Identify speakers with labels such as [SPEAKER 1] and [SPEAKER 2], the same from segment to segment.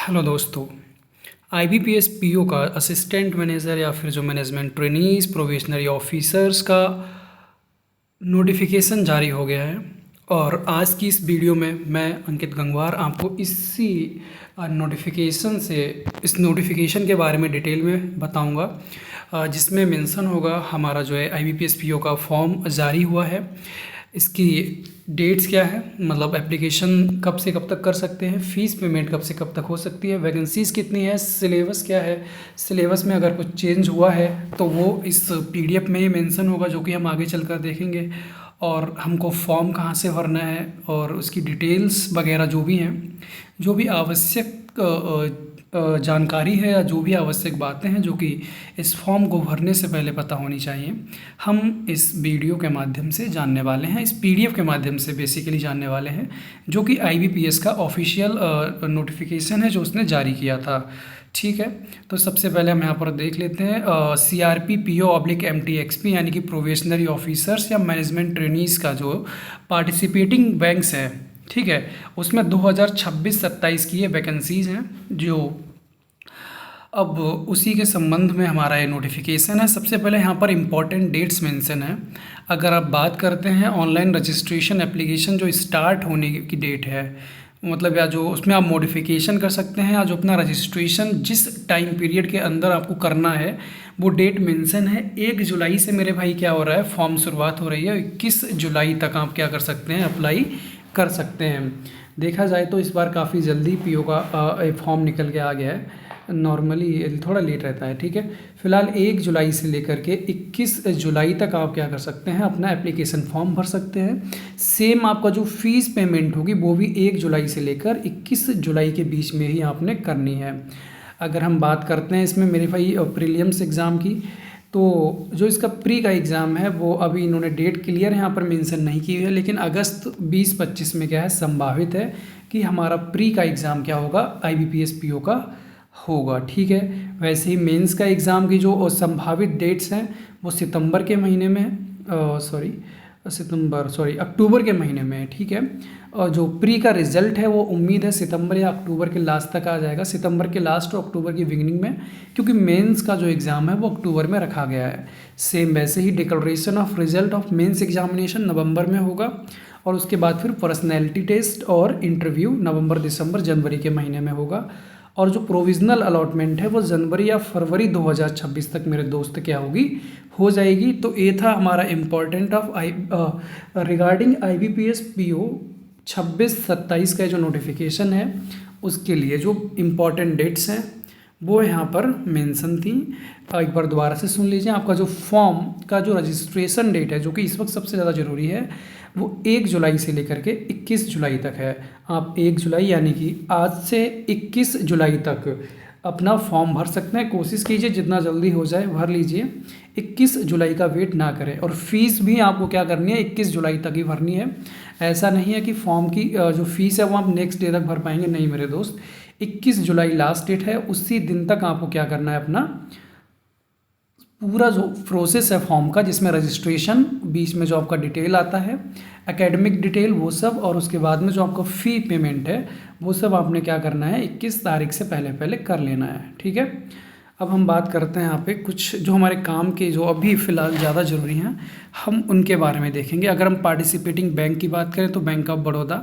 [SPEAKER 1] Hello दोस्तों। IBPS PO का assistant manager या फिर जो मैनेजमेंट ट्रेनीज प्रोबेशनरी ऑफिसर्स का नोटिफिकेशन जारी हो गया है और आज की इस वीडियो में मैं अंकित गंगवार आपको इसी इस नोटिफिकेशन के बारे में डिटेल में बताऊंगा, जिसमें मेंशन होगा हमारा जो है आईबीपीएस पीओ का फॉर्म जारी हुआ है, इसकी डेट्स क्या है, मतलब एप्लीकेशन कब से कब तक कर सकते हैं, फ़ीस पेमेंट कब से कब तक हो सकती है, वैकेंसीज़ कितनी है, सिलेबस क्या है, सिलेबस में अगर कुछ चेंज हुआ है तो वो इस पीडीएफ में ही मेंशन होगा, जो कि हम आगे चलकर देखेंगे। और हमको फॉर्म कहाँ से भरना है और उसकी डिटेल्स वगैरह जो भी हैं, जो भी आवश्यक जानकारी है या जो भी आवश्यक बातें हैं जो कि इस फॉर्म को भरने से पहले पता होनी चाहिए, हम इस वीडियो के माध्यम से जानने वाले हैं, इस पीडीएफ के माध्यम से बेसिकली जानने वाले हैं, जो कि आईबीपीएस का ऑफिशियल नोटिफिकेशन है जो उसने जारी किया था। ठीक है, तो सबसे पहले हम यहाँ पर देख लेते हैं CRP PO ऑब्लिक MTXP यानी कि प्रोबेशनरी ऑफिसर्स या मैनेजमेंट ट्रेनीज़ का जो पार्टिसिपेटिंग बैंक्स है, ठीक है, उसमें 2026-27 की ये वैकेंसीज़ हैं। जो अब उसी के संबंध में हमारा ये नोटिफिकेशन है। सबसे पहले यहाँ पर इम्पॉर्टेंट डेट्स मेंशन है। अगर आप बात करते हैं ऑनलाइन रजिस्ट्रेशन एप्लीकेशन जो स्टार्ट होने की डेट है, मतलब या जो उसमें आप मॉडिफिकेशन कर सकते हैं या जो अपना रजिस्ट्रेशन जिस टाइम पीरियड के अंदर आपको करना है वो डेट मेंशन है। 1 जुलाई से मेरे भाई क्या हो रहा है, फॉर्म शुरुआत हो रही है। 21 जुलाई तक आप क्या कर सकते हैं, अप्लाई कर सकते हैं। देखा जाए तो इस बार काफ़ी जल्दी पीओ का फॉर्म निकल के आ गया है। नॉर्मली थोड़ा लेट रहता है, ठीक है। फिलहाल 1 जुलाई से लेकर के 21 जुलाई तक आप क्या कर सकते हैं, अपना एप्लीकेशन फॉर्म भर सकते हैं। सेम आपका जो फीस पेमेंट होगी वो भी 1 जुलाई से लेकर 21 जुलाई के बीच में ही आपने करनी है। अगर हम बात करते हैं इसमें मेरे भाई प्रीलिम्स एग्ज़ाम की, तो जो इसका प्री का एग्ज़ाम है वो अभी इन्होंने डेट क्लियर यहाँ पर मेंशन नहीं की है, लेकिन अगस्त 2025 में क्या है, संभावित है कि हमारा प्री का एग्ज़ाम क्या होगा, आईबीपीएस पीओ का होगा। ठीक है, वैसे ही मेंस का एग्ज़ाम की जो संभावित डेट्स हैं वो सितंबर के महीने में अक्टूबर के महीने में है। ठीक है, और जो प्री का रिज़ल्ट है वो उम्मीद है सितंबर या अक्टूबर के लास्ट तक आ जाएगा, सितंबर के लास्ट और अक्टूबर की बिगिनिंग में, क्योंकि मेंस का जो एग्ज़ाम है वो अक्टूबर में रखा गया है। सेम वैसे ही declaration of result of mains examination November में होगा और उसके बाद फिर पर्सनैलिटी टेस्ट और इंटरव्यू नवंबर, दिसंबर, जनवरी के महीने में होगा। और जो प्रोविज़नल अलॉटमेंट है वो जनवरी या फरवरी 2026 तक मेरे दोस्त क्या होगी, हो जाएगी। तो ये था हमारा इम्पोर्टेंट रिगार्डिंग आईबीपीएस पीओ 26-27 का जो नोटिफिकेशन है उसके लिए जो इम्पॉर्टेंट डेट्स हैं वो यहाँ पर मेंशन थी। एक बार दोबारा से सुन लीजिए। आपका जो फॉर्म का जो रजिस्ट्रेशन डेट है, जो कि इस वक्त सबसे ज़्यादा ज़रूरी है, वो 1 जुलाई से लेकर के 21 जुलाई तक है। आप 1 जुलाई यानी कि आज से 21 जुलाई तक अपना फॉर्म भर सकते हैं। कोशिश कीजिए जितना जल्दी हो जाए भर लीजिए, 21 जुलाई का वेट ना करें। और फीस भी आपको क्या करनी है, 21 जुलाई तक ही भरनी है। ऐसा नहीं है कि फॉर्म की जो फीस है वो आप नेक्स्ट डे तक भर पाएंगे, नहीं मेरे दोस्त, 21 जुलाई लास्ट डेट है। उसी दिन तक आपको क्या करना है, अपना पूरा जो प्रोसेस है फॉर्म का, जिसमें रजिस्ट्रेशन, बीच में जो आपका डिटेल आता है, एकेडमिक डिटेल, वो सब, और उसके बाद में जो आपका फ़ी पेमेंट है वो सब आपने क्या करना है, 21 तारीख से पहले पहले कर लेना है। ठीक है, अब हम बात करते हैं यहाँ पे कुछ जो हमारे काम के जो अभी फ़िलहाल ज़्यादा ज़रूरी हैं, हम उनके बारे में देखेंगे। अगर हम पार्टिसिपेटिंग बैंक की बात करें तो bank of Baroda,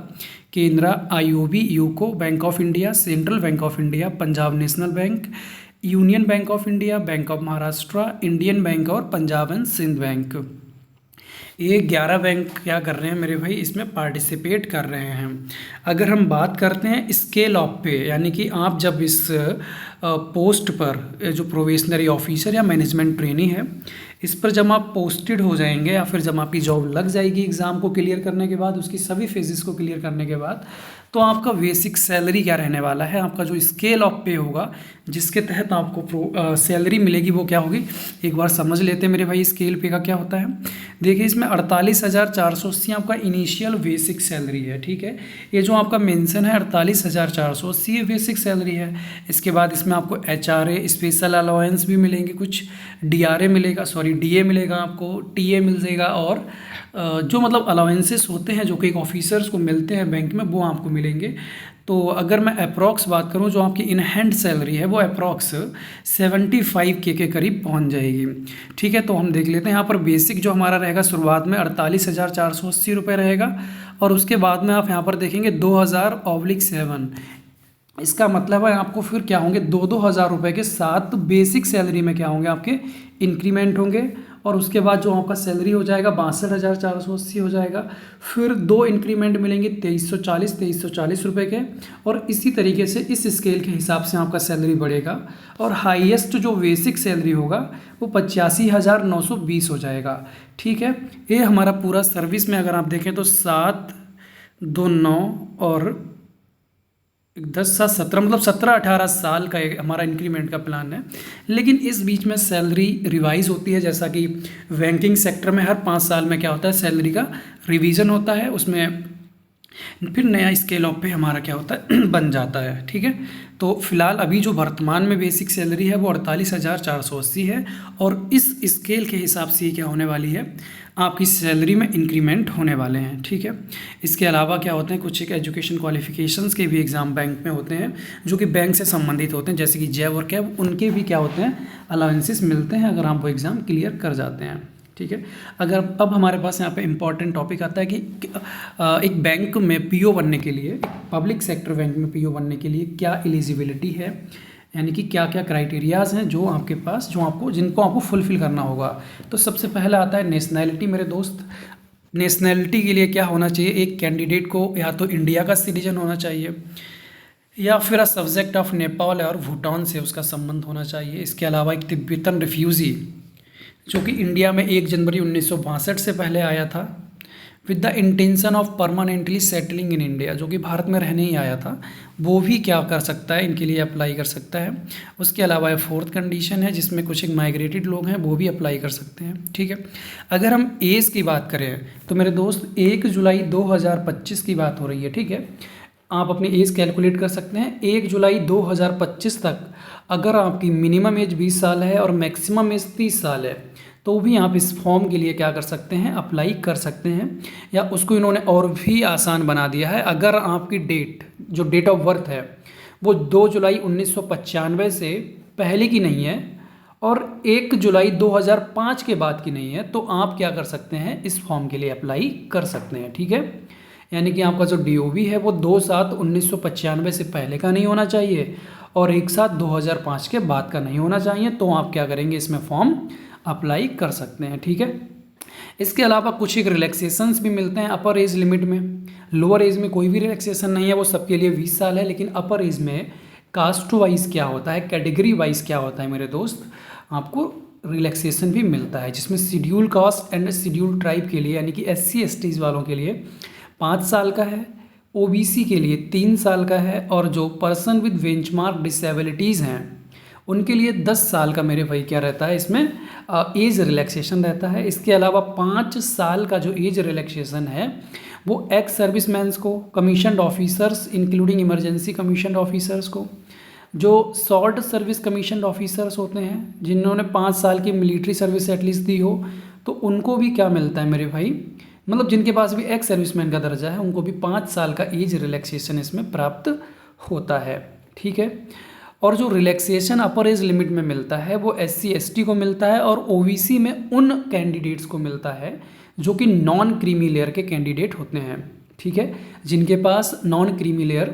[SPEAKER 1] Canara, IOB, UCO, bank of India, central bank of India, Punjab national bank, union bank of India, bank of Maharashtra, Indian bank और पंजाब एंड सिंध बैंक, ये 11 बैंक क्या कर रहे हैं मेरे भाई, इसमें पार्टिसिपेट कर रहे हैं। अगर हम बात करते हैं स्केल ऑफ पे, यानी कि आप जब इस पोस्ट पर, जो प्रोबेशनरी ऑफिसर या मैनेजमेंट ट्रेनी है, इस पर जब आप पोस्टेड हो जाएंगे या फिर जब आपकी जॉब लग जाएगी एग्ज़ाम को क्लियर करने के बाद, उसकी सभी फेजेस को क्लियर करने के बाद, तो आपका बेसिक सैलरी क्या रहने वाला है, आपका जो स्केल ऑफ पे होगा जिसके तहत आपको सैलरी मिलेगी वो क्या होगी, एक बार समझ लेते हैं मेरे भाई स्केल पे का क्या होता है। देखिए, इसमें 48,480 आपका इनिशियल बेसिक सैलरी है। ठीक है, ये जो आपका मेंशन है 48,480 ये बेसिक सैलरी है। इसके बाद इसमें आपको HRA स्पेशल अलाउंस भी मिलेंगे, कुछ DRA मिलेगा, DA मिलेगा, आपको TA मिल जाएगा, और जो मतलब अलाउंसेस होते हैं जो कि एक ऑफिसर्स को मिलते हैं बैंक में, वो आपको मिलेंगे। तो अगर मैं अप्रॉक्स बात करूं, जो आपकी इन हैंड सैलरी है वो अप्रॉक्स 75K के करीब पहुंच जाएगी। ठीक है, तो हम देख लेते हैं यहाँ पर बेसिक जो हमारा रहेगा शुरुआत में 48,480 रुपये रहेगा, और उसके बाद में आप यहाँ पर देखेंगे 2000/7। इसका मतलब है आपको फिर क्या होंगे, 2-2 हज़ार रुपये के साथ बेसिक सैलरी में क्या होंगे, आपके इंक्रीमेंट होंगे। और उसके बाद जो आपका सैलरी हो जाएगा 62,480 हो जाएगा। फिर 2 इंक्रीमेंट मिलेंगे 2340 रुपये के, और इसी तरीके से इस स्केल के हिसाब से आपका सैलरी बढ़ेगा। और हाईएस्ट जो बेसिक सैलरी होगा वो 85,920 हो जाएगा। ठीक है, ये हमारा पूरा सर्विस में अगर आप देखें तो 7, 2, 9 और 10-7-17, मतलब 17-18 साल का एक हमारा इंक्रीमेंट का प्लान है। लेकिन इस बीच में सैलरी रिवाइज होती है, जैसा कि बैंकिंग सेक्टर में हर 5 साल में क्या होता है, सैलरी का रिवीजन होता है, उसमें फिर नया स्केल ऑफ पे हमारा क्या होता है बन जाता है। ठीक है, तो फिलहाल अभी जो वर्तमान में बेसिक सैलरी है वो 48,480 है, और इस स्केल के हिसाब से क्या होने वाली है, आपकी सैलरी में इंक्रीमेंट होने वाले हैं। ठीक है, इसके अलावा क्या होते हैं, कुछ एक एजुकेशन क्वालिफिकेशंस के भी एग्ज़ाम बैंक में होते हैं जो कि बैंक से संबंधित होते हैं, जैसे कि जैव और कैब, उनके भी क्या होते हैं, अलाउंसेस मिलते हैं अगर आप वो एग्ज़ाम क्लियर कर जाते हैं। ठीक है, अगर अब हमारे पास यहाँ पे इम्पॉर्टेंट टॉपिक आता है कि एक बैंक में पीओ बनने के लिए, पब्लिक सेक्टर बैंक में पीओ बनने के लिए क्या एलिजिबिलिटी है, यानी कि क्या क्या क्राइटेरियाज़ हैं जो आपके पास, जिनको आपको फुलफ़िल करना होगा। तो सबसे पहला आता है नेशनैलिटी मेरे दोस्त। नेशनैलिटी के लिए क्या होना चाहिए, एक कैंडिडेट को या तो इंडिया का सिटीजन होना चाहिए, या फिर अ सब्जेक्ट ऑफ नेपाल और भूटान से उसका संबंध होना चाहिए। इसके अलावा एक तिब्बतन रिफ्यूज़ी जो कि इंडिया में 1 जनवरी 1962 से पहले आया था, with the intention of permanently settling in India, जो कि भारत में रहने ही आया था, वो भी क्या कर सकता है, इनके लिए अप्लाई कर सकता है। उसके अलावा 4th कंडीशन है जिसमें कुछ एक माइग्रेटेड लोग हैं, वो भी अप्लाई कर सकते हैं। ठीक है, अगर हम एज की बात करें तो मेरे दोस्त 1 जुलाई 2025 की बात हो रही है। ठीक है, आप अपनी एज कैलकुलेट कर सकते हैं। 1 जुलाई 2025 तक अगर आपकी मिनिमम एज 20 साल है और मैक्सिमम एज 30 साल है, तो भी आप इस फॉर्म के लिए क्या कर सकते हैं, अप्लाई कर सकते हैं। या उसको इन्होंने और भी आसान बना दिया है, अगर आपकी डेट ऑफ बर्थ है वो 2 जुलाई 1995 से पहले की नहीं है और 1 जुलाई 2005 के बाद की नहीं है, तो आप क्या कर सकते हैं, इस फॉर्म के लिए अप्लाई कर सकते हैं। ठीक है, यानी कि आपका जो DOB है वो 2/7/1995 से पहले का नहीं होना चाहिए और 1/7/2005 के बाद का नहीं होना चाहिए, तो आप क्या करेंगे, इसमें फॉर्म अप्लाई कर सकते हैं। ठीक है, इसके अलावा कुछ एक रिलैक्सेशंस भी मिलते हैं अपर एज लिमिट में। लोअर एज में कोई भी रिलैक्सेशन नहीं है, वो सबके लिए 20 साल है, लेकिन अपर एज में कास्ट वाइज क्या होता है, कैटेगरी वाइज क्या होता है मेरे दोस्त, आपको रिलैक्सेशन भी मिलता है, जिसमें schedule caste and schedule tribe के लिए यानी कि SC STs वालों के लिए 5 साल का है, OBC के लिए 3 साल का है, और जो पर्सन विद बेंचमार्क डिसेबिलिटीज़ हैं उनके लिए 10 साल का मेरे भाई क्या रहता है, इसमें एज रिलैक्सेशन रहता है। इसके अलावा 5 साल का जो एज रिलैक्सेशन है वो एक्स सर्विसमैन्स को, commissioned officers including emergency commissioned officers को, जो शॉर्ट सर्विस कमीशन्ड ऑफिसर्स होते हैं जिन्होंने 5 साल की मिलिट्री सर्विस एटलीस्ट दी हो, तो उनको भी क्या मिलता है मेरे भाई, मतलब जिनके पास भी एक्स सर्विसमैन का दर्जा है उनको भी 5 साल का एज रिलैक्सेशन इसमें प्राप्त होता है। ठीक है, और जो रिलैक्सेशन अपर एज लिमिट में मिलता है वो SC ST को मिलता है और OBC में उन कैंडिडेट्स को मिलता है जो कि नॉन क्रीमी लेयर के कैंडिडेट होते हैं। ठीक है, जिनके पास नॉन क्रीमी लेयर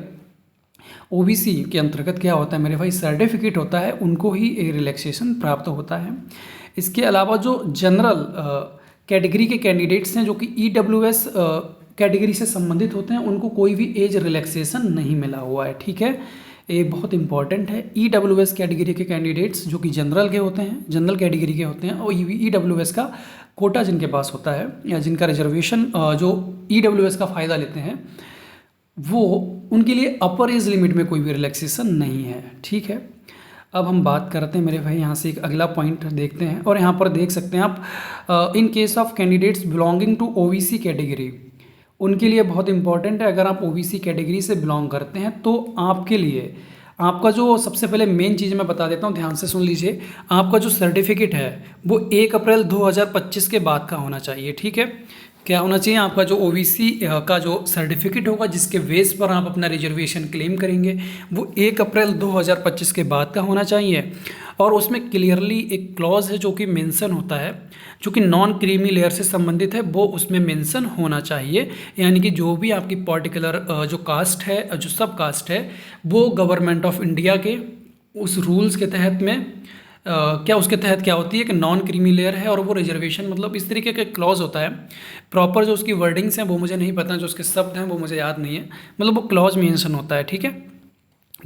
[SPEAKER 1] OBC के अंतर्गत क्या होता है मेरे भाई, सर्टिफिकेट होता है, उनको ही ये रिलैक्सेशन प्राप्त होता है। इसके अलावा जो जनरल कैटेगरी के कैंडिडेट्स हैं जो कि EWS कैटेगरी से संबंधित होते हैं, उनको कोई भी एज रिलैक्सेशन नहीं मिला हुआ है। ठीक है, ये बहुत इंपॉर्टेंट है। EWS कैटेगरी के कैंडिडेट्स जो कि जनरल के होते हैं, जनरल कैटेगरी के होते हैं, और EWS का कोटा जिनके पास होता है या जिनका रिजर्वेशन जो EWS का फ़ायदा लेते हैं, वो उनके लिए अपर एज लिमिट में कोई भी रिलैक्सेशन नहीं है। ठीक है, अब हम बात करते हैं मेरे भाई, यहाँ से एक अगला पॉइंट देखते हैं, और यहाँ पर देख सकते हैं आप, in case of candidates belonging to OBC category, उनके लिए बहुत इंपॉर्टेंट है। अगर आप OBC कैटेगरी से बिलोंग करते हैं तो आपके लिए आपका जो सबसे पहले मेन चीज़ मैं बता देता हूँ, ध्यान से सुन लीजिए, आपका जो सर्टिफिकेट है वो 1 अप्रैल 2025 के बाद का होना चाहिए। ठीक है, क्या होना चाहिए आपका जो ओबीसी का जो सर्टिफिकेट होगा जिसके बेस पर आप अपना रिजर्वेशन क्लेम करेंगे वो 1 अप्रैल 2025 के बाद का होना चाहिए। और उसमें क्लियरली एक क्लॉज है जो कि मेंशन होता है, जो कि नॉन क्रीमी लेयर से संबंधित है, वो उसमें मेंशन होना चाहिए। यानी कि जो भी आपकी पर्टिकुलर जो कास्ट है, जो सब कास्ट है, वो गवर्नमेंट ऑफ इंडिया के उस रूल्स के तहत में क्या उसके तहत क्या होती है कि नॉन क्रीमी लेयर है और वो रिजर्वेशन मतलब इस तरीके का क्लॉज होता है। प्रॉपर जो उसकी वर्डिंग्स हैं वो मुझे नहीं पता, जो उसके शब्द हैं वो मुझे याद नहीं है, मतलब वो क्लॉज मेंशन होता है, ठीक है,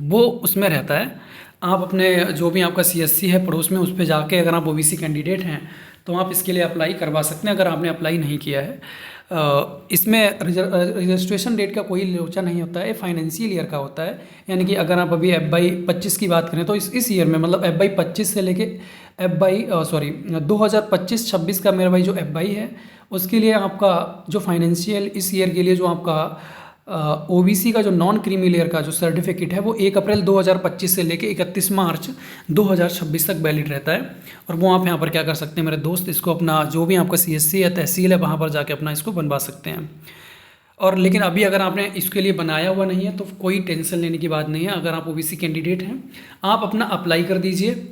[SPEAKER 1] वो उसमें रहता है। आप अपने जो भी आपका सीएससी है पड़ोस में, उस पर जाके अगर आप ओबीसी कैंडिडेट हैं तो आप इसके लिए अप्लाई करवा सकते हैं अगर आपने अप्लाई नहीं किया है। इसमें रजिस्ट्रेशन डेट का कोई लोचा नहीं होता है, फाइनेंशियल ईयर का होता है। यानी कि अगर आप अभी FY 25 की बात करें तो इस ईयर में मतलब FY 25 से लेके FY 2025-26 का मेरा भाई जो FY है उसके लिए आपका जो फाइनेंशियल इस ईयर के लिए जो आपका ओबीसी का जो नॉन क्रीमी लेयर का जो सर्टिफिकेट है वो 1 अप्रैल 2025 से लेके 31 मार्च 2026 तक वैलिड रहता है। और वो आप यहाँ पर क्या कर सकते हैं मेरे दोस्त, इसको अपना जो भी आपका सीएससी है, तहसील है, वहाँ पर जाके अपना इसको बनवा सकते हैं। और लेकिन अभी अगर आपने इसके लिए बनाया हुआ नहीं है तो कोई टेंशन लेने की बात नहीं है। अगर आप ओबीसी कैंडिडेट हैं आप अपना अप्लाई कर दीजिए।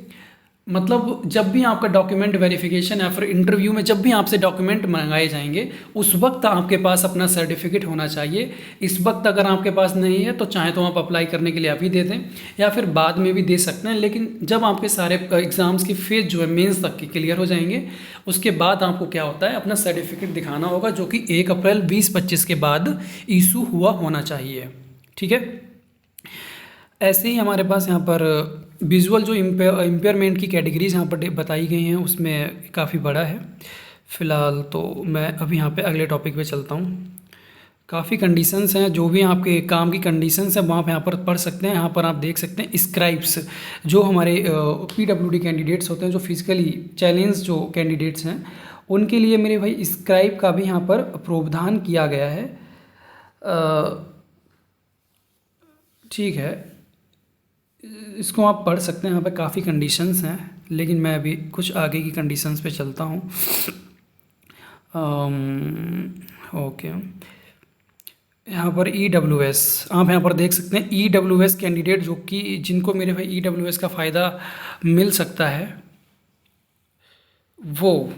[SPEAKER 1] मतलब जब भी आपका डॉक्यूमेंट वेरिफिकेशन या फिर इंटरव्यू में जब भी आपसे डॉक्यूमेंट मंगाए जाएंगे उस वक्त आपके पास अपना सर्टिफिकेट होना चाहिए। इस वक्त अगर आपके पास नहीं है तो चाहे तो आप अप्लाई करने के लिए अभी दे दें या फिर बाद में भी दे सकते हैं, लेकिन जब आपके सारे एग्ज़ाम्स की फेज जो है मेंस तक की क्लियर हो जाएंगे उसके बाद आपको क्या होता है अपना सर्टिफिकेट दिखाना होगा, जो कि 1 अप्रैल 2025 के बाद इशू हुआ होना चाहिए, ठीक है। ऐसे ही हमारे पास यहाँ पर विजुअल जो इम्पेयरमेंट की कैटेगरीज यहाँ पर बताई गई हैं उसमें काफ़ी बड़ा है। फ़िलहाल तो मैं अभी यहाँ पे अगले टॉपिक पे चलता हूँ। काफ़ी कंडीशंस हैं, जो भी आपके काम की कंडीशंस हैं वहाँ पे यहाँ पर पढ़ सकते हैं। यहाँ पर आप देख सकते हैं स्क्राइब्स, जो हमारे PWD कैंडिडेट्स होते हैं, जो फिजिकली चैलेंज जो कैंडिडेट्स हैं उनके लिए मेरे भाई स्क्राइब का भी यहाँ पर प्रावधान किया गया है, ठीक है। इसको आप पढ़ सकते हैं, यहाँ पे काफ़ी कंडीशंस हैं, लेकिन मैं अभी कुछ आगे की कंडीशंस पे चलता हूँ। ओके, यहाँ पर EWS आप यहाँ पर देख सकते हैं। EWS कैंडिडेट जो कि जिनको मेरे भाई EWS का फ़ायदा मिल सकता है वो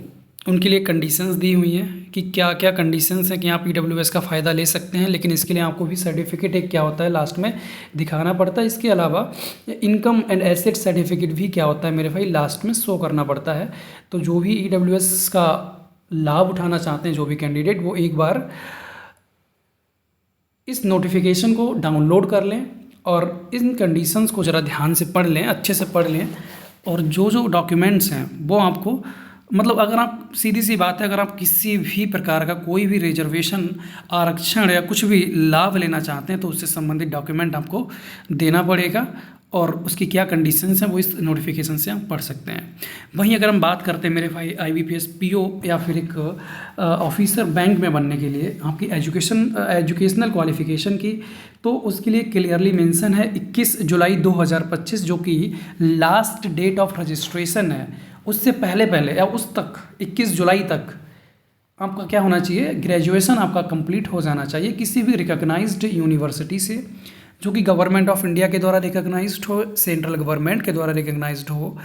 [SPEAKER 1] उनके लिए कंडीशंस दी हुई हैं कि क्या क्या कंडीशंस हैं कि आप EWS का फ़ायदा ले सकते हैं, लेकिन इसके लिए आपको भी सर्टिफिकेट एक क्या होता है लास्ट में दिखाना पड़ता है। इसके अलावा इनकम एंड एसेट सर्टिफिकेट भी क्या होता है मेरे भाई लास्ट में शो करना पड़ता है। तो जो भी EWS का लाभ उठाना चाहते हैं जो भी कैंडिडेट, वो एक बार इस नोटिफिकेशन को डाउनलोड कर लें और इन कंडीशंस को ज़रा ध्यान से पढ़ लें, अच्छे से पढ़ लें। और जो जो डॉक्यूमेंट्स हैं वो आपको मतलब अगर आप सीधी सी बात है, अगर आप किसी भी प्रकार का कोई भी रिजर्वेशन, आरक्षण या कुछ भी लाभ लेना चाहते हैं तो उससे संबंधित डॉक्यूमेंट आपको देना पड़ेगा और उसकी क्या कंडीशंस हैं वो इस नोटिफिकेशन से आप पढ़ सकते हैं। वहीं अगर हम बात करते हैं मेरे भाई IBPS PO या फिर एक ऑफिसर बैंक में बनने के लिए आपकी एजुकेशनल क्वालिफिकेशन की, तो उसके लिए क्लियरली मेंशन है 21 जुलाई 2025 जो कि लास्ट डेट ऑफ रजिस्ट्रेशन है। उससे पहले या उस तक 21 जुलाई तक आपका क्या होना चाहिए, ग्रेजुएशन आपका कंप्लीट हो जाना चाहिए किसी भी रिकॉग्नाइज्ड यूनिवर्सिटी से, जो कि गवर्नमेंट ऑफ इंडिया के द्वारा रिकॉग्नाइज्ड हो, सेंट्रल गवर्नमेंट के द्वारा रिकॉग्नाइज्ड हो।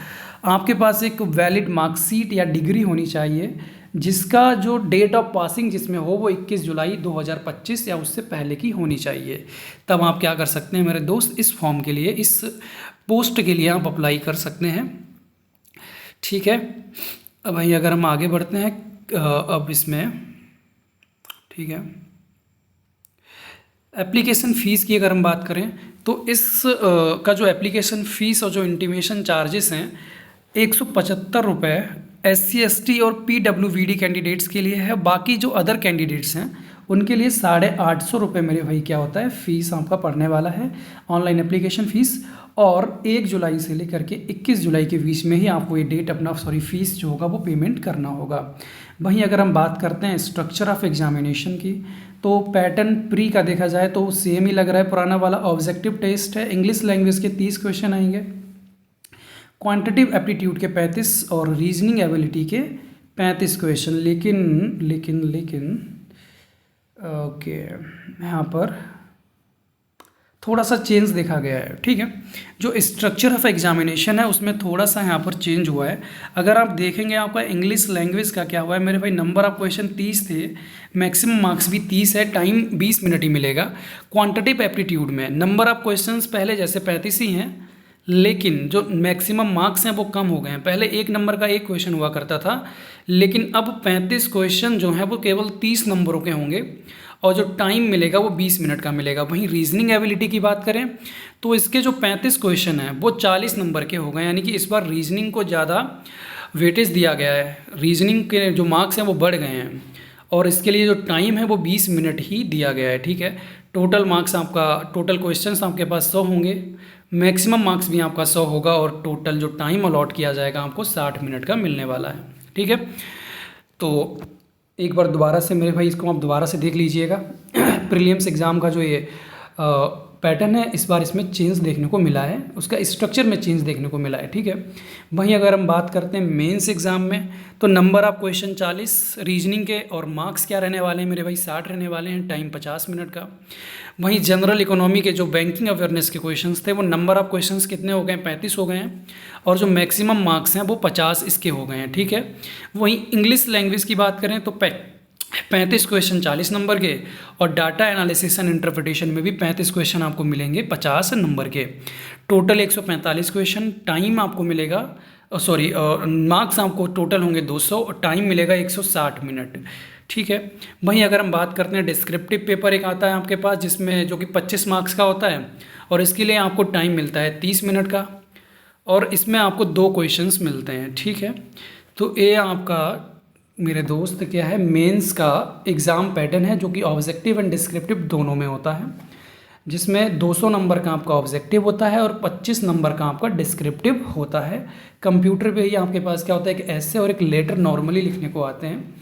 [SPEAKER 1] आपके पास एक वैलिड मार्कशीट या डिग्री होनी चाहिए जिसका जो डेट ऑफ पासिंग जिसमें हो वो 21 जुलाई 2025 या उससे पहले की होनी चाहिए। तब आप क्या कर सकते हैं मेरे दोस्त, इस फॉर्म के लिए, इस पोस्ट के लिए आप अप्लाई कर सकते हैं, ठीक है। अब वहीं अगर हम आगे बढ़ते हैं अब इसमें, ठीक है, एप्लीकेशन फ़ीस की अगर हम बात करें तो इस का जो एप्लीकेशन फ़ीस और जो इंटीमेशन चार्जेस हैं 175 रुपये SC ST और PWD कैंडिडेट्स के लिए है। बाकी जो अदर कैंडिडेट्स हैं उनके लिए 850 रुपये मेरे भाई क्या होता है फ़ीस आपका पड़ने वाला है, ऑनलाइन एप्लीकेशन फ़ीस। और 1 जुलाई से लेकर के 21 जुलाई के बीच में ही आपको ये डेट अपना फ़ीस जो होगा वो पेमेंट करना होगा। वहीं अगर हम बात करते हैं स्ट्रक्चर ऑफ एग्जामिनेशन की, तो पैटर्न प्री का देखा जाए तो सेम ही लग रहा है, पुराना वाला ऑब्जेक्टिव टेस्ट है, इंग्लिश लैंग्वेज के 30 क्वेश्चन आएंगे, क्वांटिटिव एप्टीट्यूड के 35 और रीजनिंग एबिलिटी के 35 क्वेश्चन, लेकिन ओके, यहाँ पर थोड़ा सा चेंज देखा गया है, ठीक है। जो स्ट्रक्चर ऑफ एग्जामिनेशन है उसमें थोड़ा सा यहाँ पर चेंज हुआ है। अगर आप देखेंगे आपका इंग्लिश लैंग्वेज का क्या हुआ है मेरे भाई, नंबर ऑफ क्वेश्चन 30 थे, मैक्सिमम मार्क्स भी 30 है, टाइम 20 मिनट ही मिलेगा। क्वांटिटिव एप्टीट्यूड में नंबर ऑफ क्वेश्चंस पहले जैसे 35 ही हैं, लेकिन जो मैक्सिमम मार्क्स हैं वो कम हो गए हैं। पहले 1 नंबर का 1 क्वेश्चन हुआ करता था, लेकिन अब 35 क्वेश्चन जो हैं वो केवल 30 नंबरों के होंगे और जो टाइम मिलेगा वो 20 मिनट का मिलेगा। वहीं रीजनिंग एबिलिटी की बात करें तो इसके जो 35 क्वेश्चन हैं वो 40 नंबर के हो गए, यानी कि इस बार रीजनिंग को ज़्यादा वेटेज दिया गया है, रीजनिंग के जो मार्क्स हैं वो बढ़ गए हैं और इसके लिए जो टाइम है वो 20 मिनट ही दिया गया है, ठीक है। टोटल मार्क्स आपका, टोटल क्वेश्चंस आपके पास 100 होंगे, मैक्सिमम मार्क्स भी आपका 100 होगा और टोटल जो टाइम अलॉट किया जाएगा आपको 60 मिनट का मिलने वाला है, ठीक है। तो एक बार दोबारा से मेरे भाई इसको आप दोबारा से देख लीजिएगा। प्रीलिम्स एग्ज़ाम का जो ये पैटर्न है इस बार इसमें चेंज देखने को मिला है, उसका स्ट्रक्चर में चेंज देखने को मिला है, ठीक है। वहीं अगर हम बात करते हैं मेंस एग्ज़ाम में तो नंबर ऑफ क्वेश्चन 40 रीजनिंग के और मार्क्स क्या रहने वाले हैं मेरे भाई, 60 रहने वाले हैं, टाइम 50 मिनट का। वहीं जनरल इकोनॉमी के जो बैंकिंग अवेयरनेस के क्वेश्चंस थे वो नंबर ऑफ क्वेश्चंस कितने हो गए हैं, 35 हो गए हैं और जो मैक्सिमम मार्क्स हैं वो 50 इसके हो गए हैं, ठीक है। वहीं इंग्लिश लैंग्वेज की बात करें तो 35 क्वेश्चन 40 नंबर के और डाटा एनालिसिस एंड इंटरप्रिटेशन में भी 35 क्वेश्चन आपको मिलेंगे 50 नंबर के। टोटल 145 क्वेश्चन, टाइम आपको मिलेगा मार्क्स आपको टोटल होंगे 200 और टाइम मिलेगा 160 मिनट, ठीक है। वहीं अगर हम बात करते हैं डिस्क्रिप्टिव पेपर एक आता है आपके पास जिसमें जो कि 25 मार्क्स का होता है और इसके लिए आपको टाइम मिलता है 30 मिनट का और इसमें आपको 2 क्वेश्चंस मिलते हैं, ठीक है। तो ये आपका मेरे दोस्त क्या है, मेंस का एग्ज़ाम पैटर्न है जो कि ऑब्जेक्टिव एंड डिस्क्रिप्टिव दोनों में होता है, जिसमें 200 नंबर का आपका ऑब्जेक्टिव होता है और 25 नंबर का आपका डिस्क्रिप्टिव होता है। कंप्यूटर पे ही आपके पास क्या होता है, एक ऐसे और एक लेटर नॉर्मली लिखने को आते हैं,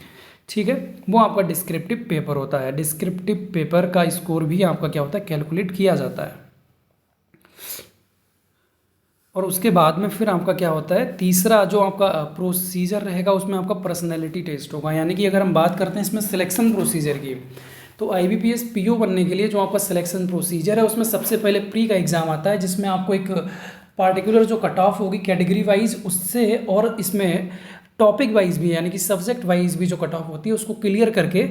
[SPEAKER 1] ठीक है, वो आपका डिस्क्रिप्टिव पेपर होता है। डिस्क्रिप्टिव पेपर का स्कोर भी आपका क्या होता है, कैलकुलेट किया जाता है। और उसके बाद में फिर आपका क्या होता है, तीसरा जो आपका प्रोसीजर रहेगा उसमें आपका पर्सनैलिटी टेस्ट होगा। यानी कि अगर हम बात करते हैं इसमें सिलेक्शन प्रोसीजर की, तो IBPS PO बनने के लिए जो आपका सिलेक्शन प्रोसीजर है उसमें सबसे पहले प्री का एग्ज़ाम आता है जिसमें आपको एक पार्टिकुलर जो कट ऑफ होगी कैटेगरी वाइज उससे, और इसमें टॉपिक वाइज भी यानी कि सब्जेक्ट वाइज भी जो कट ऑफ होती है उसको क्लियर करके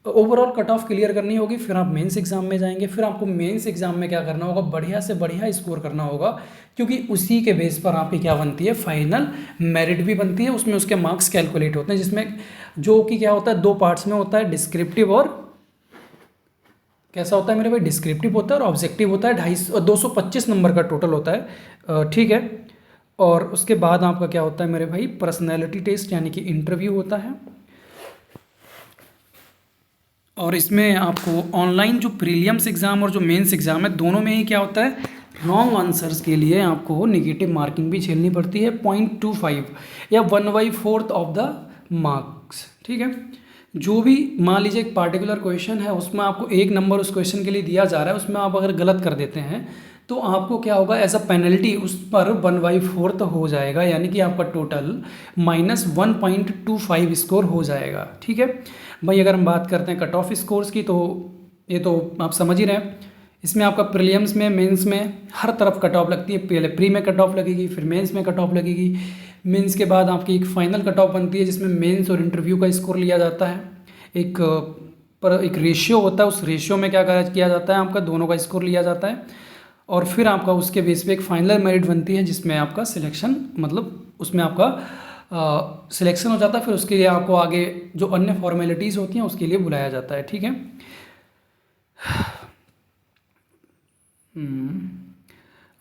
[SPEAKER 1] ओवरऑल कट ऑफ क्लियर करनी होगी। फिर आप मेंस एग्जाम में जाएंगे, फिर आपको मेंस एग्जाम में क्या करना होगा, बढ़िया से बढ़िया स्कोर करना होगा, क्योंकि उसी के बेस पर आपकी क्या बनती है, फाइनल मेरिट भी बनती है। उसमें उसके मार्क्स कैलकुलेट होते हैं, जिसमें जो कि क्या होता है 2 पार्ट्स में होता है, डिस्क्रिप्टिव और कैसा होता है मेरे भाई, डिस्क्रिप्टिव होता है और ऑब्जेक्टिव होता है। 225 नंबर का टोटल होता है, ठीक है। और उसके बाद आपका क्या होता है मेरे भाई, पर्सनैलिटी टेस्ट यानी कि इंटरव्यू होता है। और इसमें आपको ऑनलाइन जो प्रीलिम्स एग्ज़ाम और जो मेंस एग्ज़ाम है दोनों में ही क्या होता है, रॉन्ग आंसर्स के लिए आपको नेगेटिव मार्किंग भी झेलनी पड़ती है, 0.25 या 1/4 ऑफ द मार्क्स, ठीक है। जो भी मान लीजिए एक पार्टिकुलर क्वेश्चन है उसमें आपको 1 नंबर उस क्वेश्चन के लिए दिया जा रहा है, उसमें आप अगर गलत कर देते हैं तो आपको क्या होगा, एज अ पेनल्टी उस पर 1/4 हो जाएगा, यानी कि आपका टोटल -1.25 स्कोर हो जाएगा, ठीक है भाई। अगर हम बात करते हैं कट ऑफ स्कोर्स की, तो ये तो आप समझ ही रहे हैं, इसमें आपका प्रीलिम्स में मेंस में हर तरफ कट ऑफ लगती है। पहले प्री में कट ऑफ लगेगी, फिर मेंस में कट ऑफ लगेगी, मेंस के बाद आपकी एक फाइनल कट ऑफ बनती है जिसमें मेंस और इंटरव्यू का स्कोर लिया जाता है। एक रेशियो होता है, उस रेशियो में क्या किया जाता है, आपका दोनों का स्कोर लिया जाता है और फिर आपका उसके बेस पे एक फाइनल मेरिट बनती है जिसमें आपका सिलेक्शन, मतलब उसमें आपका सिलेक्शन हो जाता है। फिर उसके लिए आपको आगे जो अन्य फॉर्मेलिटीज़ होती हैं उसके लिए बुलाया जाता है, ठीक है।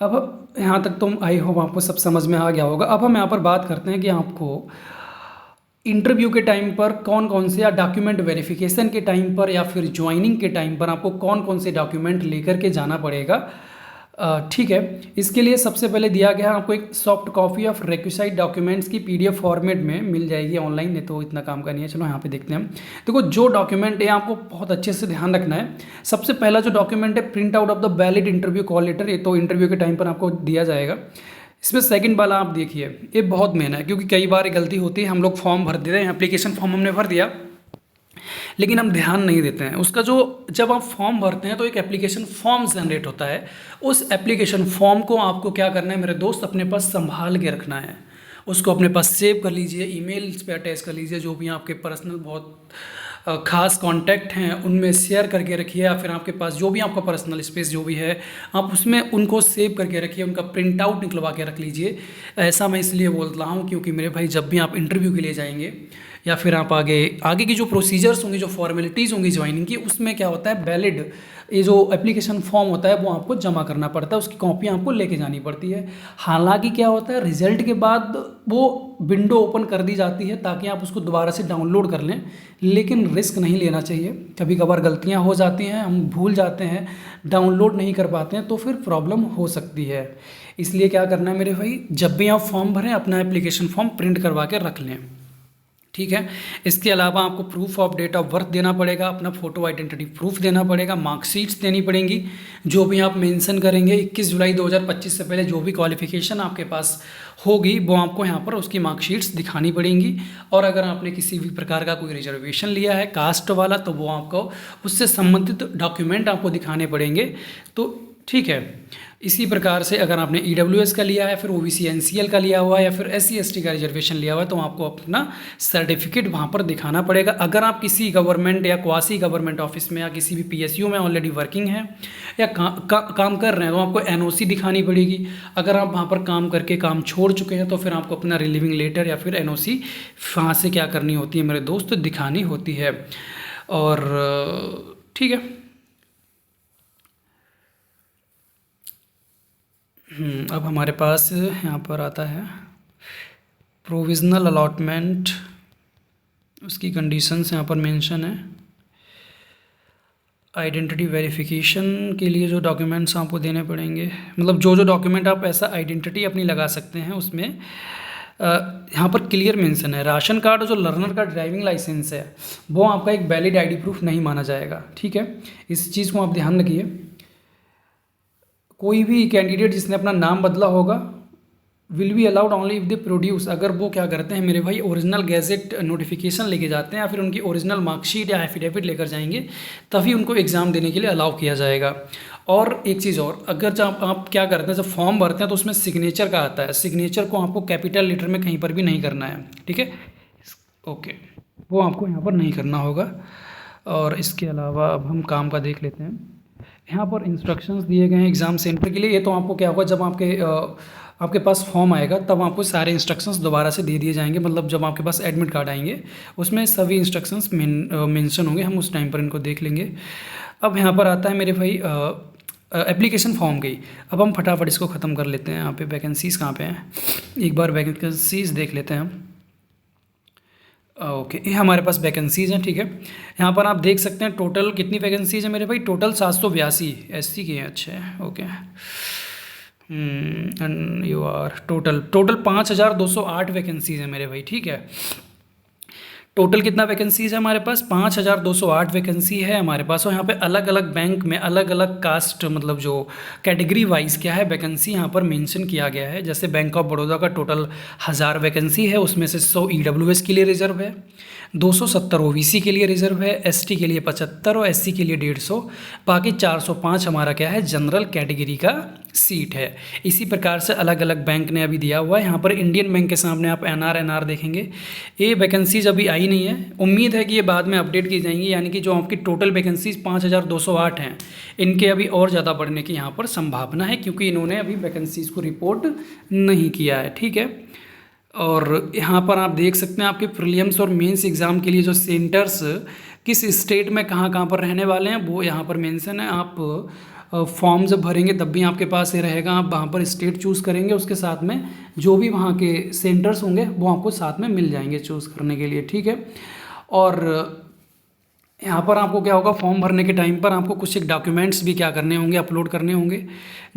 [SPEAKER 1] अब यहाँ तक तो आई होप आपको सब समझ में आ गया होगा। अब हम यहाँ पर बात करते हैं कि आपको इंटरव्यू के टाइम पर कौन कौन से, या डॉक्यूमेंट वेरिफिकेशन के टाइम पर या फिर ज्वाइनिंग के टाइम पर आपको कौन कौन से डॉक्यूमेंट लेकर के जाना पड़ेगा, ठीक है। इसके लिए सबसे पहले दिया गया है आपको एक soft copy of requisite documents की PDF फॉर्मेट में मिल जाएगी ऑनलाइन, नहीं तो इतना काम का नहीं है। चलो यहाँ पे देखते हैं हम। देखो जो डॉक्यूमेंट है आपको बहुत अच्छे से ध्यान रखना है। सबसे पहला जो डॉक्यूमेंट है, print out of the valid interview call letter, ये तो इंटरव्यू के टाइम पर आपको दिया जाएगा। इसमें सेकंड वाला आप देखिए, ये बहुत मेन है, क्योंकि कई बार ये गलती होती है, हम लोग फॉर्म भर देते हैं, एप्लीकेशन फॉर्म हमने भर दिया लेकिन हम ध्यान नहीं देते हैं उसका। जो जब आप फॉर्म भरते हैं तो एक एप्लीकेशन फॉर्म जनरेट होता है, उस एप्लीकेशन फॉर्म को आपको क्या करना है मेरे दोस्त, अपने पास संभाल के रखना है। उसको अपने पास सेव कर लीजिए, ईमेल्स पे अटैच कर लीजिए, जो भी आपके पर्सनल बहुत खास कांटेक्ट हैं उनमें शेयर करके रखिए, या फिर आपके पास जो भी आपका पर्सनल स्पेस जो भी है आप उसमें उनको सेव करके रखिए, उनका प्रिंट आउट निकलवा के रख लीजिए। ऐसा मैं इसलिए बोल रहा हूँ क्योंकि मेरे भाई जब भी आप इंटरव्यू के लिए जाएंगे या फिर आप आगे आगे की जो प्रोसीजर्स होंगी, जो फॉर्मेलिटीज़ होंगी ज्वाइनिंग की, उसमें क्या होता है, वैलिड ये जो एप्लीकेशन फॉर्म होता है वो आपको जमा करना पड़ता है, उसकी कॉपी आपको लेके जानी पड़ती है। हालांकि क्या होता है, रिजल्ट के बाद वो विंडो ओपन कर दी जाती है ताकि आप उसको दोबारा से डाउनलोड कर लें, लेकिन रिस्क नहीं लेना चाहिए। कभी कभार गलतियां हो जाती हैं, हम भूल जाते हैं, डाउनलोड नहीं कर पाते हैं, तो फिर प्रॉब्लम हो सकती है। इसलिए क्या करना है मेरे भाई, जब भी आप फॉर्म भरें अपना एप्लीकेशन फॉर्म प्रिंट करवा के रख लें, ठीक है। इसके अलावा आपको proof of date of birth देना पड़ेगा, अपना फ़ोटो आइडेंटिटी प्रूफ देना पड़ेगा, मार्कशीट्स देनी पड़ेंगी, जो भी आप मेंशन करेंगे 21 जुलाई 2025 से पहले जो भी क्वालिफ़िकेशन आपके पास होगी वो आपको यहाँ पर उसकी मार्कशीट्स दिखानी पड़ेंगी। और अगर आपने किसी भी प्रकार का कोई रिजर्वेशन लिया है कास्ट वाला तो वो आपको उससे संबंधित डॉक्यूमेंट आपको दिखाने पड़ेंगे, तो ठीक है। इसी प्रकार से अगर आपने EWS का लिया है, फिर OBC NCL का लिया हुआ है, या फिर SC ST का रिजर्वेशन लिया हुआ है, तो आपको अपना सर्टिफिकेट वहाँ पर दिखाना पड़ेगा। अगर आप किसी गवर्नमेंट या क्वासी गवर्नमेंट ऑफिस में या किसी भी PSU में ऑलरेडी वर्किंग हैं या काम कर रहे हैं तो आपको NOC दिखानी पड़ेगी। अगर आप वहाँ पर काम करके काम छोड़ चुके हैं तो फिर आपको अपना रिलीविंग लेटर या फिर NOC वहाँ से क्या करनी होती है मेरे दोस्त, दिखानी होती है। और ठीक है, अब हमारे पास यहाँ पर आता है प्रोविज़नल अलॉटमेंट, उसकी कंडीशंस यहाँ पर मेंशन है। आइडेंटिटी वेरिफिकेशन के लिए जो डॉक्यूमेंट्स आपको देने पड़ेंगे, मतलब जो जो डॉक्यूमेंट आप ऐसा आइडेंटिटी अपनी लगा सकते हैं, उसमें यहाँ पर क्लियर मेंशन है, राशन कार्ड और जो लर्नर का ड्राइविंग लाइसेंस है वो आपका एक वैलिड ID प्रूफ नहीं माना जाएगा, ठीक है। इस चीज़ को आप ध्यान रखिए। कोई भी कैंडिडेट जिसने अपना नाम बदला होगा will be allowed only if they produce, अगर वो क्या करते हैं मेरे भाई ओरिजिनल गैजेट नोटिफिकेशन लेके जाते हैं या फिर उनकी ओरिजिनल मार्कशीट या एफिडेविट लेकर जाएंगे, तभी उनको एग्ज़ाम देने के लिए अलाउ किया जाएगा। और एक चीज़ और, अगर जब आप क्या करते हैं, जब फॉर्म भरते हैं तो उसमें सिग्नेचर का आता है, सिग्नेचर को आपको कैपिटल लेटर में कहीं पर भी नहीं करना है, ठीक है, ओके, वो आपको यहाँ पर नहीं करना होगा। और इसके अलावा अब हम काम का देख लेते हैं। यहाँ पर इंस्ट्रक्शंस दिए गए हैं एग्ज़ाम सेंटर के लिए। ये तो आपको क्या होगा, जब आपके पास फॉर्म आएगा तब आपको सारे इंस्ट्रक्शंस दोबारा से दे दिए जाएंगे, मतलब जब आपके पास एडमिट कार्ड आएंगे उसमें सभी इंस्ट्रक्शंस मेंशन होंगे, हम उस टाइम पर इनको देख लेंगे। अब यहाँ पर आता है मेरे भाई एप्लीकेशन फॉर्म की। अब हम फटाफट इसको ख़त्म कर लेते हैं। यहाँ पे वैकेंसीज़ कहाँ पे हैं, एक बार वैकेंसीज़ देख लेते हैं हम। ओके, ये हमारे पास वैकेंसीज़ हैं, ठीक है। यहाँ पर आप देख सकते हैं टोटल कितनी वैकेंसीज़ है मेरे भाई, टोटल 782 SC की हैं, अच्छे okay. And you are total 5208 vacancies हैं मेरे भाई, ठीक है। टोटल कितना वैकेंसीज है हमारे पास, 5208 वैकेंसी है हमारे पास। और यहाँ पे अलग अलग बैंक में अलग अलग कास्ट, मतलब जो कैटेगरी वाइज क्या है वैकेंसी यहाँ पर मेंशन किया गया है। जैसे बैंक ऑफ बड़ौदा का टोटल 1000 वैकेंसी है, उसमें से 100 EWS के लिए रिजर्व है, 270 OBC के लिए रिजर्व है, ST के लिए 75 और SC के लिए 150, बाकी 405 हमारा क्या है जनरल कैटेगरी का सीट है। इसी प्रकार से अलग अलग बैंक ने अभी दिया हुआ है। यहाँ पर इंडियन बैंक के सामने आप NR देखेंगे। ये वैकेंसीज अभी आई नहीं है, उम्मीद है कि ये बाद में अपडेट की जाएंगी, यानी कि जो आपकी टोटल वैकेंसीज 5208 हैं, इनके अभी और ज़्यादा बढ़ने की यहाँ पर संभावना है, क्योंकि इन्होंने अभी वैकेंसीज को रिपोर्ट नहीं किया है, ठीक है। और यहाँ पर आप देख सकते हैं आपके प्रीलिम्स और मेंस एग्ज़ाम के लिए जो सेंटर्स किस स्टेट में कहाँ कहाँ पर रहने वाले हैं वो यहाँ पर मेंशन है। आप फॉर्म जब भरेंगे तब भी आपके पास ये रहेगा, आप वहाँ पर स्टेट चूज़ करेंगे, उसके साथ में जो भी वहाँ के सेंटर्स होंगे वो आपको साथ में मिल जाएंगे चूज़ करने के लिए, ठीक है। और यहाँ पर आपको क्या होगा, फॉर्म भरने के टाइम पर आपको कुछ एक डॉक्यूमेंट्स भी क्या करने होंगे, अपलोड करने होंगे,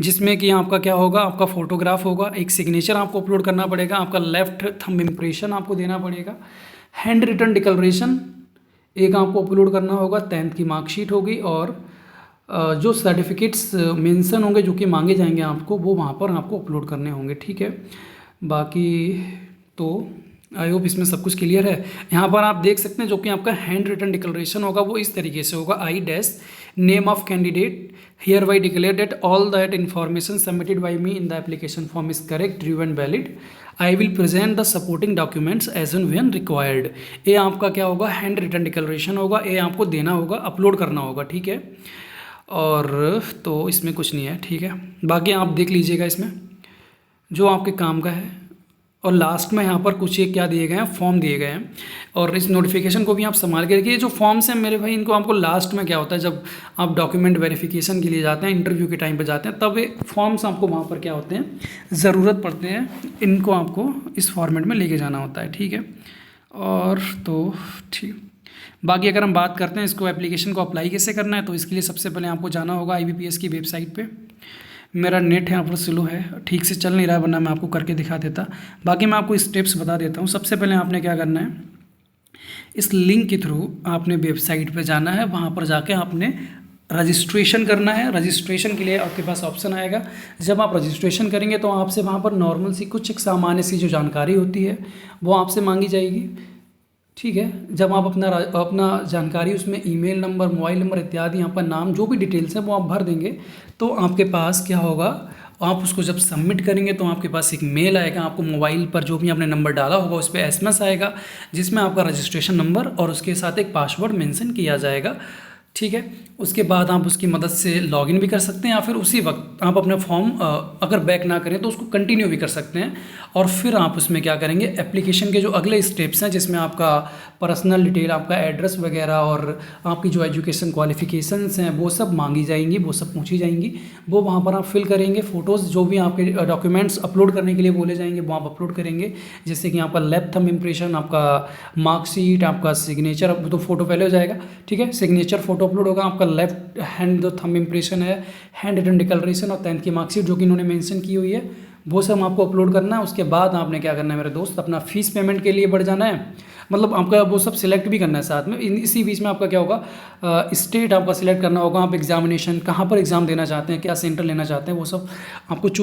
[SPEAKER 1] जिसमें कि आपका क्या होगा, आपका फ़ोटोग्राफ होगा, एक सिग्नेचर आपको अपलोड करना पड़ेगा, आपका लेफ़्ट थंब इम्प्रेशन आपको देना पड़ेगा, हैंड रिटन डिक्लेरेशन एक आपको अपलोड करना होगा, 10th की मार्कशीट होगी, और जो सर्टिफिकेट्स मेंशन होंगे जो कि मांगे जाएंगे आपको, वो वहाँ पर आपको अपलोड करने होंगे, ठीक है। बाकी तो आई होप इसमें सब कुछ क्लियर है। यहाँ पर आप देख सकते हैं जो कि आपका हैंड रिटन डिक्लेरेशन होगा वो इस तरीके से होगा, I dash name of candidate hereby declare that all that information submitted by me in the application form is correct, true and valid. I will present the supporting documents as and when required. ये आपका क्या होगा, hand written declaration होगा, ये आपको देना होगा, upload करना होगा, ठीक है। और तो इसमें कुछ नहीं है, ठीक है। बाकी आप देख लीजिएगा इसमें जो आपके काम का है। और लास्ट में यहाँ पर कुछ ये क्या दिए गए हैं, फॉर्म दिए गए हैं। और इस नोटिफिकेशन को भी आप संभाल के रखिए। जो फॉर्म्स हैं मेरे भाई, इनको आपको लास्ट में क्या होता है, जब आप डॉक्यूमेंट वेरिफिकेशन के लिए जाते हैं, इंटरव्यू के टाइम पे जाते हैं, तब ये फॉर्म्स आपको वहाँ पर क्या होते हैं, ज़रूरत पड़ते हैं। इनको आपको इस फॉर्मेट में लेके जाना होता है, ठीक है। और तो ठीक, बाकी अगर हम बात करते हैं इसको एप्लीकेशन को अप्लाई कैसे करना है, तो इसके लिए सबसे पहले आपको जाना होगा IBPS की वेबसाइट पे। मेरा नेट यहाँ पर स्लो है, ठीक से चल नहीं रहा है, वरना मैं आपको करके दिखा देता। बाकी मैं आपको स्टेप्स बता देता हूँ। सबसे पहले आपने क्या करना है, इस लिंक के थ्रू आपने वेबसाइट पे जाना है, वहाँ पर जाके आपने रजिस्ट्रेशन करना है। रजिस्ट्रेशन के लिए आपके पास ऑप्शन आएगा। जब आप रजिस्ट्रेशन करेंगे तो आपसे वहाँ पर नॉर्मल सी कुछ एक सामान्य सी जो जानकारी होती है वो आपसे मांगी जाएगी, ठीक है। जब आप अपना जानकारी उसमें ईमेल नंबर, मोबाइल नंबर इत्यादि, यहाँ पर नाम, जो भी डिटेल्स हैं वो आप भर देंगे, तो आपके पास क्या होगा, आप उसको जब सबमिट करेंगे तो आपके पास एक मेल आएगा। आपको मोबाइल पर जो भी आपने नंबर डाला होगा उस पर SMS आएगा, जिसमें आपका रजिस्ट्रेशन नंबर और उसके साथ एक पासवर्ड मेंशन किया जाएगा, ठीक है। उसके बाद आप उसकी मदद से लॉगिन भी कर सकते हैं, या फिर उसी वक्त आप अपना फॉर्म अगर बैक ना करें तो उसको कंटिन्यू भी कर सकते हैं। और फिर आप उसमें क्या करेंगे, एप्लीकेशन के जो अगले स्टेप्स हैं, जिसमें आपका पर्सनल डिटेल, आपका एड्रेस वगैरह और आपकी जो एजुकेशन क्वालिफिकेशंस हैं वो सब मांगी जाएंगी, वो सब पूछी जाएंगी। वो वहाँ पर आप फिल करेंगे। फ़ोटोज़ जो भी आपके डॉक्यूमेंट्स अपलोड करने के लिए बोले जाएंगे वो आप अपलोड करेंगे, जैसे कि आपका लेफ्ट थंब इम्प्रेशन, आपका मार्कशीट, आपका सिग्नेचर। अब तो फोटो पहले हो जाएगा, ठीक है। सिग्नेचर फोटो अपलोड होगा, आपका लेफ्ट हैंड जो थंब इम्प्रेशन है, हैंड रिटन डिक्लेरेशन और 10th की मार्कशीट जो कि इन्होंने मेंशन की हुई है, वो सब आपको अपलोड करना है। उसके बाद आपने क्या करना है मेरे दोस्त, अपना फीस पेमेंट के लिए बढ़ जाना है। मतलब आपका वो सब सिलेक्ट भी करना है साथ में। इसी बीच में आपका क्या होगा, स्टेट आपका सिलेक्ट करना होगा। आप एग्जामिनेशन कहाँ पर एग्ज़ाम देना चाहते हैं, क्या सेंटर लेना चाहते हैं, वो सब आपको चूज